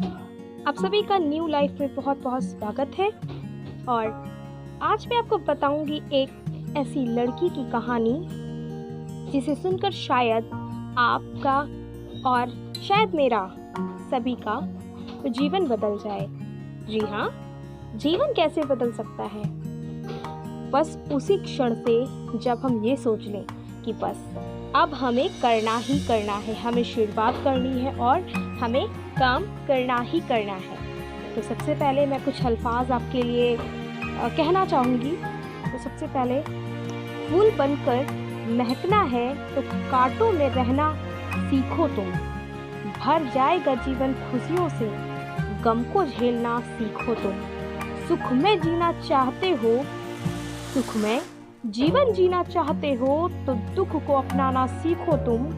आप सभी का न्यू लाइफ में बहुत बहुत स्वागत है। और आज मैं आपको बताऊंगी एक ऐसी लड़की की कहानी जिसे सुनकर शायद आपका और शायद मेरा सभी का जीवन बदल जाए। जी हाँ, जीवन कैसे बदल सकता है? बस उसी क्षण से जब हम ये सोच लें कि बस अब हमें करना ही करना है, हमें शुरुआत करनी है और हमें काम करना ही करना है। तो सबसे पहले मैं कुछ अल्फाज आपके लिए कहना चाहूँगी। तो सबसे पहले, फूल बनकर महकना है तो कांटों में रहना सीखो तुम। भर जाएगा जीवन खुशियों से, गम को झेलना सीखो तुम। सुख में जीना चाहते हो, सुख में जीवन जीना चाहते हो तो दुख को अपनाना सीखो तुम।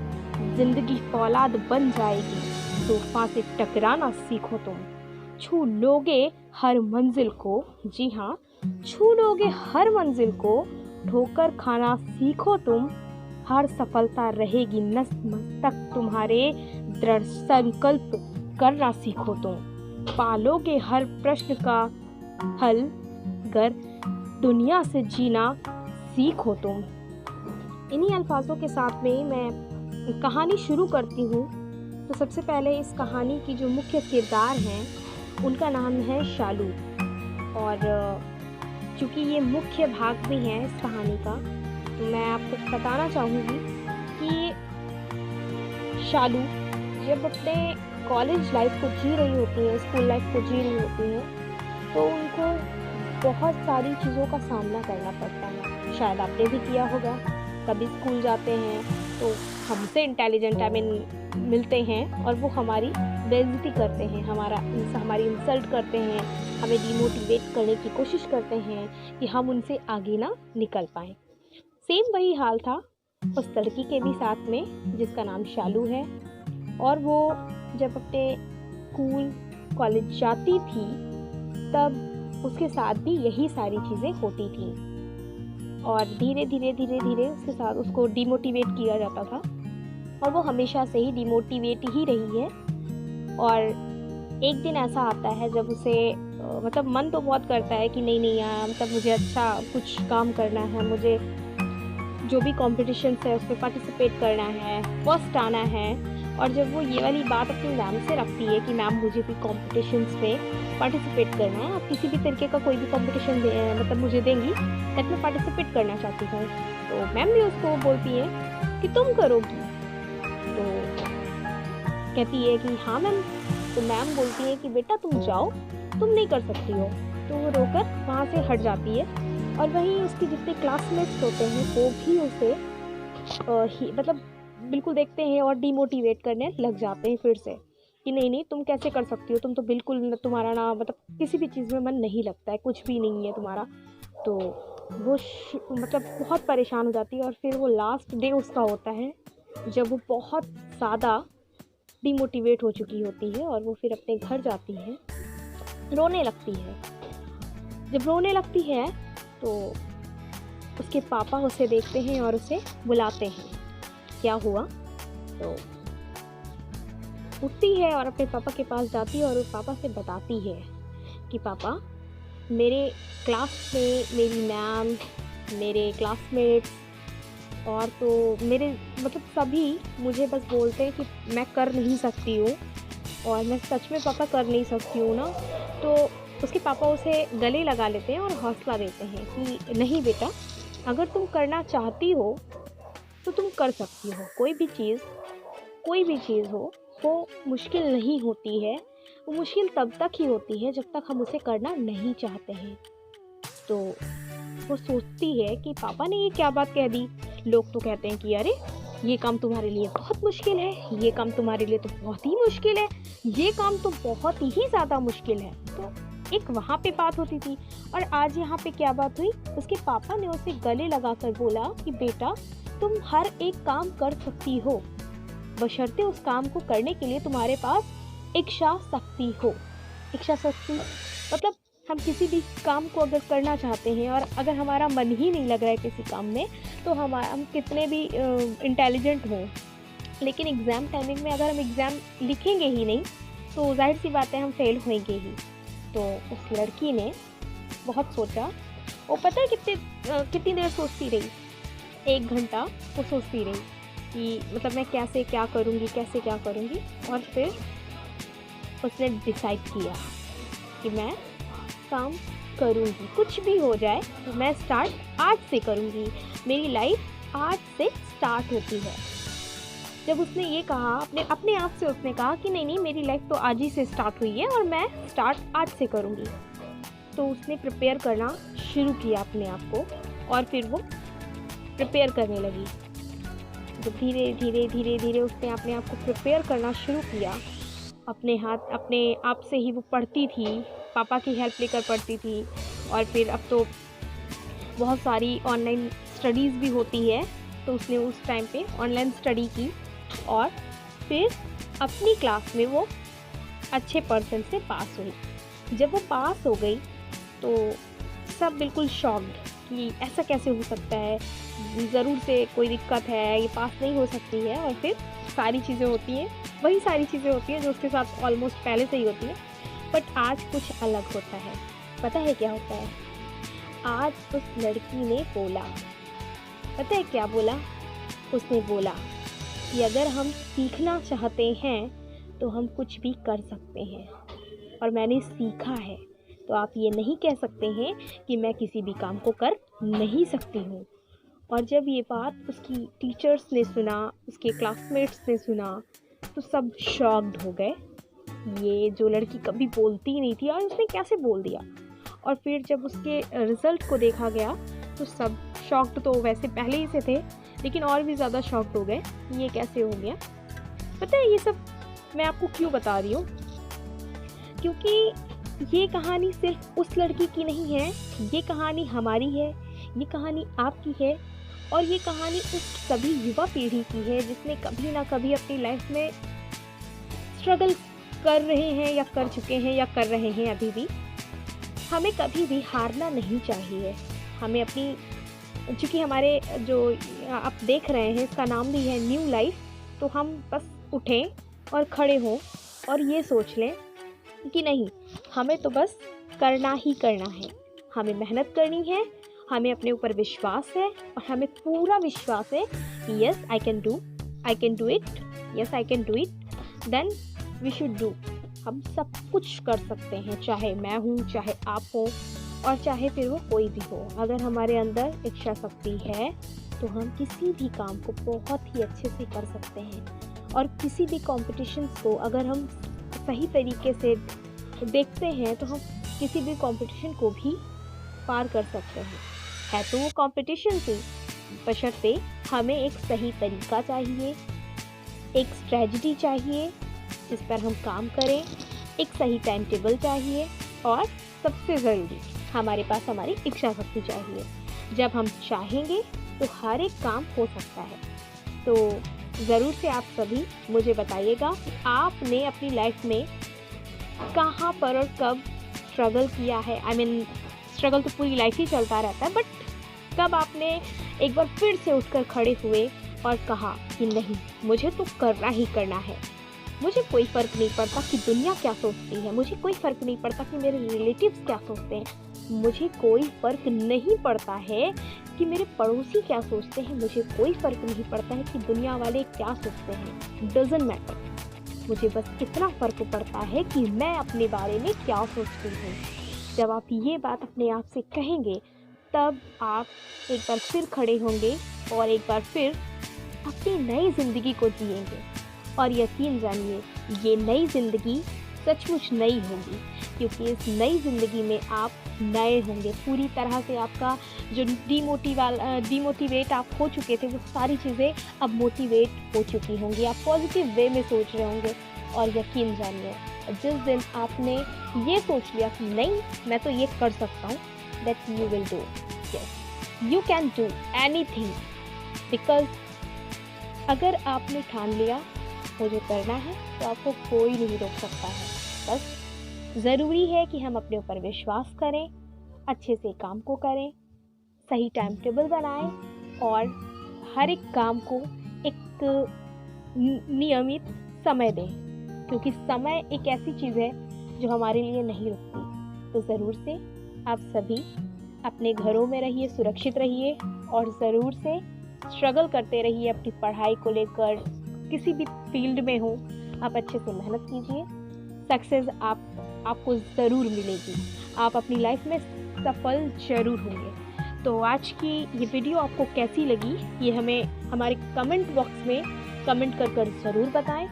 जिंदगी फौलाद बन जाएगी, तूफान से टकराना सीखो तुम। छू लोगे हर मंजिल को, जी हाँ, छू लोगे हर मंजिल को। ठोकर खाना सीखो तुम। हर सफलता रहेगी नतमस्तक तुम्हारे, दृढ़ संकल्प करना सीखो तुम। पालोगे हर प्रश्न का हल, गर दुनिया से जीना सीखो तुम। इन्हीं अल्फाजों के साथ में मैं कहानी शुरू करती हूँ। तो सबसे पहले इस कहानी की जो मुख्य किरदार हैं उनका नाम है शालू। और चूँकि ये मुख्य भाग भी हैं इस कहानी का, तो मैं आपको बताना चाहूँगी कि शालू जब अपने कॉलेज लाइफ को जी रही होती हैं, स्कूल लाइफ को जी रही होती हैं, तो उनको बहुत सारी चीज़ों का सामना करना पड़ता है। शायद आपने भी किया होगा। कभी स्कूल जाते हैं तो हमसे इंटेलिजेंट मिलते हैं और वो हमारी बेइज्जती करते हैं, हमारी इंसल्ट करते हैं, हमें डिमोटिवेट करने की कोशिश करते हैं कि हम उनसे आगे ना निकल पाएँ। सेम वही हाल था उस लड़की के भी साथ में जिसका नाम शालू है। और वो जब अपने स्कूल कॉलेज जाती थी तब उसके साथ भी यही सारी चीज़ें होती थी और धीरे धीरे उसके साथ उसको डिमोटिवेट किया जाता था और वो हमेशा से ही डिमोटिवेट ही रही है। और एक दिन ऐसा आता है जब उसे मतलब मन तो बहुत करता है कि नहीं यार, मतलब मुझे अच्छा कुछ काम करना है, मुझे जो भी कॉम्पिटिशन है उसमें पार्टिसिपेट करना है, फर्स्ट आना है। और जब वो ये वाली बात अपनी मैम से रखती है कि मैम मुझे भी कॉम्पिटिशन्स में पार्टिसिपेट करना है, आप किसी भी तरीके का कोई भी कॉम्पिटिशन मतलब मुझे देंगी, तब मैं पार्टिसिपेट करना चाहती हूँ। तो मैम भी उसको बोलती है कि तुम करोगी? तो कहती है कि हाँ मैम। तो मैम बोलती है कि बेटा तुम जाओ, तुम नहीं कर सकती हो। तो वो रोकर वहाँ से हट जाती है और वहीं उसके जितने क्लासमेट्स होते हैं वो भी उसे मतलब बिल्कुल देखते हैं और डिमोटिवेट करने लग जाते हैं फिर से कि नहीं तुम कैसे कर सकती हो, तुम तो बिल्कुल, तुम्हारा ना मतलब किसी भी चीज़ में मन नहीं लगता है, कुछ भी नहीं है तुम्हारा। तो वो मतलब बहुत परेशान हो जाती है और फिर वो लास्ट डे उसका होता है जब वो बहुत ज़्यादा डिमोटिवेट हो चुकी होती है और वो फिर अपने घर जाती है, रोने लगती है। जब रोने लगती है तो उसके पापा उसे देखते हैं और उसे बुलाते हैं, क्या हुआ? तो उठती है और अपने पापा के पास जाती है और उस पापा से बताती है कि पापा, मेरे क्लास में मेरी मैम, मेरे क्लासमेट्स और तो मेरे मतलब सभी मुझे बस बोलते हैं कि मैं कर नहीं सकती हूँ और मैं सच में पापा कर नहीं सकती हूँ ना। तो उसके पापा उसे गले लगा लेते हैं और हौसला देते हैं कि नहीं बेटा, अगर तुम करना चाहती हो तो तुम कर सकती हो। कोई भी चीज़ हो वो मुश्किल नहीं होती है, वो मुश्किल तब तक ही होती है जब तक हम उसे करना नहीं चाहते हैं। तो वो सोचती है कि पापा ने ये क्या बात कह दी। लोग तो कहते हैं कि अरे ये काम तुम्हारे लिए बहुत मुश्किल है, ये काम तुम्हारे लिए तो बहुत ही मुश्किल है, ये काम तो बहुत ही ज़्यादा मुश्किल है। तो एक वहाँ पे बात होती थी और आज यहाँ पे क्या बात हुई, उसके पापा ने उसे गले लगाकर बोला कि बेटा तुम हर एक काम कर सकती हो, बशर्ते उस काम को करने के लिए तुम्हारे पास इच्छा शक्ति हो। इच्छा शक्ति मतलब हम किसी भी काम को अगर करना चाहते हैं और अगर हमारा मन ही नहीं लग रहा है किसी काम में, तो हम कितने भी इंटेलिजेंट हों, लेकिन एग्ज़ाम टाइमिंग में अगर हम एग्ज़ाम लिखेंगे ही नहीं तो जाहिर सी बात है हम फेल होंगे ही। तो उस लड़की ने बहुत सोचा, वो पता है कितनी देर सोचती रही, 1 घंटा वो सोचती रही कि मतलब मैं कैसे क्या करूँगी। और फिर उसने डिसाइड किया कि मैं काम करूँगी, कुछ भी हो जाए तो मैं स्टार्ट आज से करूँगी, मेरी लाइफ आज से स्टार्ट होती है। जब उसने ये कहा अपने आप से, उसने कहा कि नहीं मेरी लाइफ तो आज ही से स्टार्ट हुई है और मैं स्टार्ट आज से करूँगी। तो उसने प्रिपेयर करना शुरू किया अपने आप को, और फिर वो प्रिपेयर करने लगी। जब धीरे धीरे उसने अपने आप को प्रिपेयर करना शुरू किया, अपने आप से ही वो पढ़ती थी, पापा की हेल्प लेकर पढ़ती थी। और फिर अब तो बहुत सारी ऑनलाइन स्टडीज़ भी होती है, तो उसने उस टाइम पे ऑनलाइन स्टडी की और फिर अपनी क्लास में वो अच्छे परसेंट से पास हुई। जब वो पास हो गई तो सब बिल्कुल शॉक्ड कि ऐसा कैसे हो सकता है, ज़रूर से कोई दिक्कत है, ये पास नहीं हो सकती है। और फिर सारी चीज़ें होती हैं, वही सारी चीज़ें होती हैं जो उसके साथ ऑलमोस्ट पहले से ही होती है। बट आज कुछ अलग होता है। पता है क्या होता है? आज उस लड़की ने बोला, पता है क्या बोला? उसने बोला कि अगर हम सीखना चाहते हैं तो हम कुछ भी कर सकते हैं, और मैंने सीखा है। तो आप ये नहीं कह सकते हैं कि मैं किसी भी काम को कर नहीं सकती हूँ। और जब ये बात उसकी टीचर्स ने सुना, उसके क्लासमेट्स ने सुना, तो सब शॉक्ड हो गए। ये जो लड़की कभी बोलती ही नहीं थी, आज उसने कैसे बोल दिया। और फिर जब उसके रिज़ल्ट को देखा गया तो सब शॉक्ड तो वैसे पहले ही से थे, लेकिन और भी ज़्यादा शॉक्ड हो गए, ये कैसे हो गया। पता है ये सब मैं आपको क्यों बता रही हूँ? क्योंकि ये कहानी सिर्फ उस लड़की की नहीं है, ये कहानी हमारी है, ये कहानी आपकी है, और ये कहानी उस सभी युवा पीढ़ी की है जिसने कभी ना कभी अपनी लाइफ में स्ट्रगल कर रहे हैं या कर चुके हैं या कर रहे हैं अभी भी। हमें कभी भी हारना नहीं चाहिए। हमें अपनी, चूँकि हमारे जो आप देख रहे हैं इसका नाम भी है न्यू लाइफ, तो हम बस उठें और खड़े हों और ये सोच लें कि नहीं, हमें तो बस करना ही करना है, हमें मेहनत करनी है, हमें अपने ऊपर विश्वास है और हमें पूरा विश्वास है कि yes I can do it, yes I can do it, then we should do. हम सब कुछ कर सकते हैं, चाहे मैं हूँ, चाहे आप हो, और चाहे फिर वो कोई भी हो। अगर हमारे अंदर इच्छा शक्ति है तो हम किसी भी काम को बहुत ही अच्छे से कर सकते हैं। और किसी भी कॉम्पिटिशन्स को अगर हम सही तरीके से देखते हैं तो हम किसी भी कंपटीशन को भी पार कर सकते हैं। है तो वो कंपटीशन ही, बशर्ते हमें एक सही तरीका चाहिए, एक स्ट्रेटजी चाहिए जिस पर हम काम करें, एक सही टाइम टेबल चाहिए, और सबसे ज़रूरी हमारे पास हमारी इच्छा शक्ति चाहिए। जब हम चाहेंगे तो हर एक काम हो सकता है। तो ज़रूर से आप सभी मुझे बताइएगा कि आपने अपनी लाइफ में कहाँ पर और कब स्ट्रगल किया है। स्ट्रगल तो पूरी लाइफ ही चलता रहता है, बट कब आपने एक बार फिर से उठकर खड़े हुए और कहा कि नहीं, मुझे तो करना ही करना है, मुझे कोई फ़र्क नहीं पड़ता कि दुनिया क्या सोचती है, मुझे कोई फ़र्क नहीं पड़ता कि मेरे रिलेटिव्स क्या सोचते हैं, मुझे कोई फ़र्क नहीं पड़ता है कि मेरे पड़ोसी क्या सोचते हैं, मुझे कोई फ़र्क नहीं पड़ता है कि दुनिया वाले क्या सोचते हैं, डज़न्ट मैटर। मुझे बस इतना फ़र्क पड़ता है कि मैं अपने बारे में क्या सोचती हूँ। जब आप ये बात अपने आप से कहेंगे तब आप एक बार फिर खड़े होंगे और एक बार फिर अपनी नई ज़िंदगी को जिएंगे। और यकीन जानिए, ये नई ज़िंदगी सचमुच नई होगी, क्योंकि इस नई ज़िंदगी में आप नए होंगे। पूरी तरह से आपका जो डिमोटिवेट आप हो चुके थे, वो सारी चीज़ें अब मोटिवेट हो चुकी होंगी। आप पॉजिटिव वे में सोच रहे होंगे। और यकीन जानिए, जिस दिन आपने ये सोच लिया कि नहीं, मैं तो ये कर सकता हूँ, that you will do, yes you can do anything. Because अगर आपने ठान लिया मुझे करना है, तो आपको कोई नहीं रोक सकता है। बस ज़रूरी है कि हम अपने ऊपर विश्वास करें, अच्छे से काम को करें, सही टाइम टेबल बनाएं और हर एक काम को एक नियमित समय दें। क्योंकि समय एक ऐसी चीज़ है जो हमारे लिए नहीं रुकती। तो ज़रूर से आप सभी अपने घरों में रहिए, सुरक्षित रहिए और ज़रूर से स्ट्रगल करते रहिए अपनी पढ़ाई को लेकर। किसी भी फील्ड में हो, आप अच्छे से मेहनत कीजिए, सक्सेस आपको ज़रूर मिलेगी। आप अपनी लाइफ में सफल ज़रूर होंगे। तो आज की ये वीडियो आपको कैसी लगी, ये हमें हमारे कमेंट बॉक्स में कमेंट कर ज़रूर बताएं।